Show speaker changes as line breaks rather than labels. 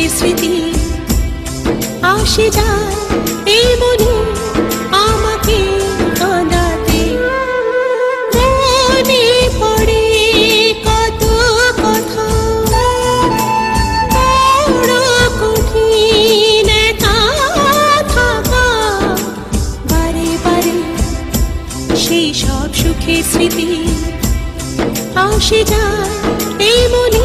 সুখের স্মৃতি আসে যায় এই মনে আমাকে কাঁদাতে। মনে পড়ে কত কথা, বড় কঠিন একা থাকা, বারে বারে সেই সব সুখের স্মৃতি আসে যায় এই মনে